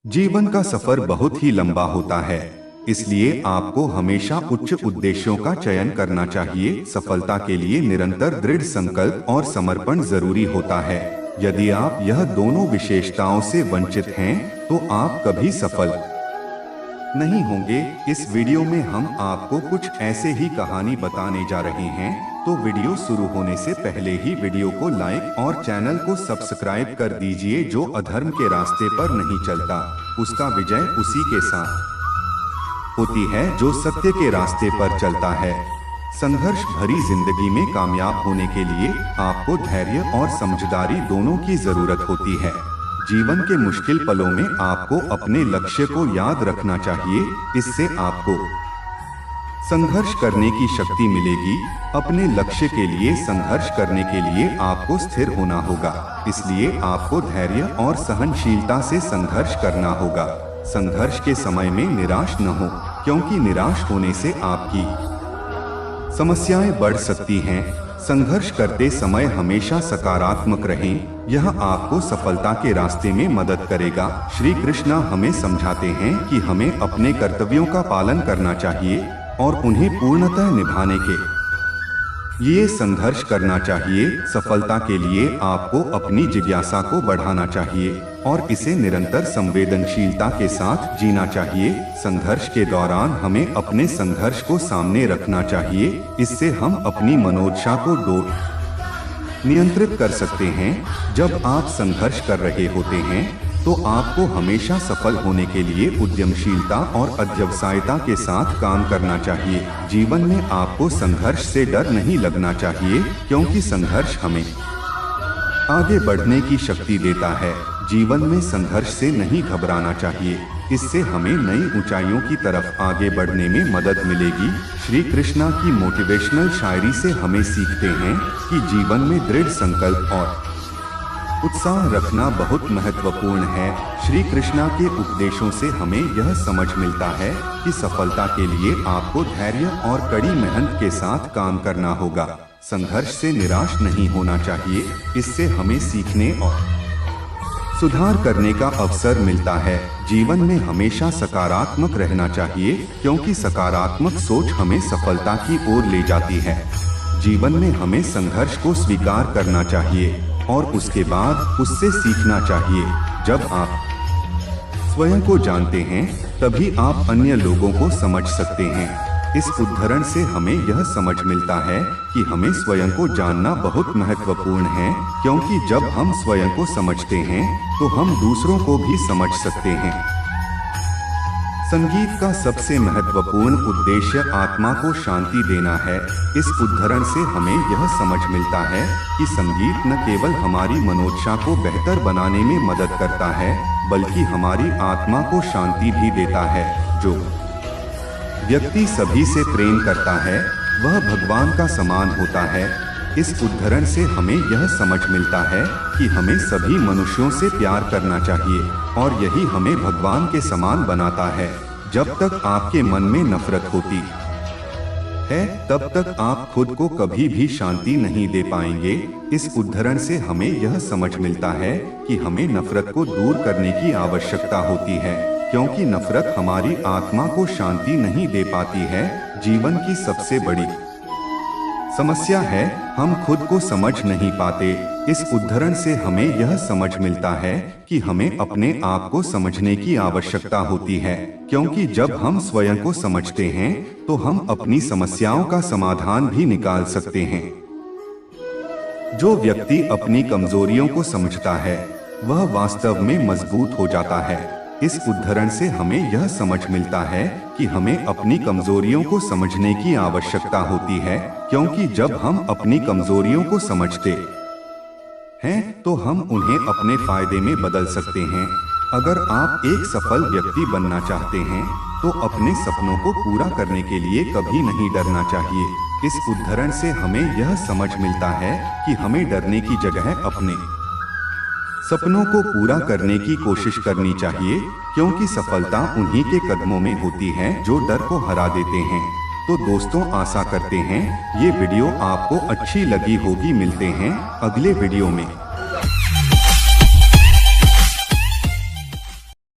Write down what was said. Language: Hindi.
जीवन का सफर बहुत ही लंबा होता है, इसलिए आपको हमेशा उच्च उद्देश्यों का चयन करना चाहिए। सफलता के लिए निरंतर दृढ़ संकल्प और समर्पण जरूरी होता है। यदि आप यह दोनों विशेषताओं से वंचित हैं, तो आप कभी सफल नहीं होंगे। इस वीडियो में हम आपको कुछ ऐसे ही कहानी बताने जा रहे हैं, तो वीडियो शुरू होने से पहले ही वीडियो को लाइक और चैनल को सब्सक्राइब कर दीजिए। जो अधर्म के रास्ते पर नहीं चलता, उसका विजय उसी के साथ होती है जो सत्य के रास्ते पर चलता है। संघर्ष भरी जिंदगी में कामयाब होने के लिए आपको धैर्य और समझदारी दोनों की जरूरत होती है। जीवन के मुश्किल पलों में आपको अपने लक्ष्य को याद रखना चाहिए, इससे आपको संघर्ष करने की शक्ति मिलेगी। अपने लक्ष्य के लिए संघर्ष करने के लिए आपको स्थिर होना होगा, इसलिए आपको धैर्य और सहनशीलता से संघर्ष करना होगा। संघर्ष के समय में निराश न हो, क्योंकि निराश होने से आपकी समस्याएं बढ़ सकती हैं। संघर्ष करते समय हमेशा सकारात्मक रहें, यह आपको सफलता के रास्ते में मदद करेगा। श्री कृष्ण हमें समझाते हैं कि हमें अपने कर्तव्यों का पालन करना चाहिए और उन्हें पूर्णतः निभाने के लिए संघर्ष करना चाहिए। सफलता के लिए आपको अपनी जिज्ञासा को बढ़ाना चाहिए और इसे निरंतर संवेदनशीलता के साथ जीना चाहिए। संघर्ष के दौरान हमें अपने संघर्ष को सामने रखना चाहिए, इससे हम अपनी मनोदशा को नियंत्रित कर सकते हैं। जब आप संघर्ष कर रहे होते हैं, तो आपको हमेशा सफल होने के लिए उद्यमशीलता और अध्यवसायता के साथ काम करना चाहिए। जीवन में आपको संघर्ष से डर नहीं लगना चाहिए, क्योंकि संघर्ष हमें आगे बढ़ने की शक्ति देता है। जीवन में संघर्ष से नहीं घबराना चाहिए, इससे हमें नई ऊंचाइयों की तरफ आगे बढ़ने में मदद मिलेगी। श्री कृष्णा की मोटिवेशनल शायरी से हमें सीखते हैं कि जीवन में दृढ़ संकल्प और उत्साह रखना बहुत महत्वपूर्ण है। श्री कृष्णा के उपदेशों से हमें यह समझ मिलता है कि सफलता के लिए आपको धैर्य और कड़ी मेहनत के साथ काम करना होगा। संघर्ष से निराश नहीं होना चाहिए, इससे हमें सीखने और सुधार करने का अवसर मिलता है। जीवन में हमेशा सकारात्मक रहना चाहिए, क्योंकि सकारात्मक सोच हमें सफलता की ओर ले जाती है। जीवन में हमें संघर्ष को स्वीकार करना चाहिए और उसके बाद उससे सीखना चाहिए। जब आप स्वयं को जानते हैं, तभी आप अन्य लोगों को समझ सकते हैं। इस उदाहरण से हमें यह समझ मिलता है कि हमें स्वयं को जानना बहुत महत्वपूर्ण है, क्योंकि जब हम स्वयं को समझते हैं, तो हम दूसरों को भी समझ सकते हैं। संगीत का सबसे महत्वपूर्ण उद्देश्य आत्मा को शांति देना है। इस उदाहरण से हमें यह समझ मिलता है कि संगीत न केवल हमारी मनोदशा को बेहतर बनाने में मदद करता है, बल्कि हमारी आत्मा को शांति भी देता है। जो व्यक्ति सभी से प्रेम करता है, वह भगवान का समान होता है। इस उदाहरण से हमें यह समझ मिलता है कि हमें सभी मनुष्यों से प्यार करना चाहिए और यही हमें भगवान के समान बनाता है। जब तक आपके मन में नफरत होती है, तब तक आप खुद को कभी भी शांति नहीं दे पाएंगे। इस उदाहरण से हमें यह समझ मिलता है कि हमें नफरत को दूर करने की आवश्यकता होती है, क्योंकि नफरत हमारी आत्मा को शांति नहीं दे पाती है। जीवन की सबसे बड़ी समस्या है हम खुद को समझ नहीं पाते। इस उदाहरण से हमें यह समझ मिलता है कि हमें अपने आप को समझने की आवश्यकता होती है, क्योंकि जब हम स्वयं को समझते हैं, तो हम अपनी समस्याओं का समाधान भी निकाल सकते हैं। जो व्यक्ति अपनी कमजोरियों को समझता है, वह वास्तव में मजबूत हो जाता है। इस उदाहरण से हमें यह समझ मिलता है कि हमें अपनी कमजोरियों को समझने की आवश्यकता होती है, क्योंकि जब हम अपनी कमजोरियों को समझते हैं, तो हम उन्हें अपने फायदे में बदल सकते हैं। अगर आप एक सफल व्यक्ति बनना चाहते हैं, तो अपने सपनों को पूरा करने के लिए कभी नहीं डरना चाहिए। इस उदाहरण से हमें यह समझ मिलता है कि हमें डरने की जगह अपने सपनों को पूरा करने की कोशिश करनी चाहिए, क्योंकि सफलता उन्हीं के कदमों में होती है जो डर को हरा देते हैं। तो दोस्तों, आशा करते हैं ये वीडियो आपको अच्छी लगी होगी। मिलते हैं अगले वीडियो में।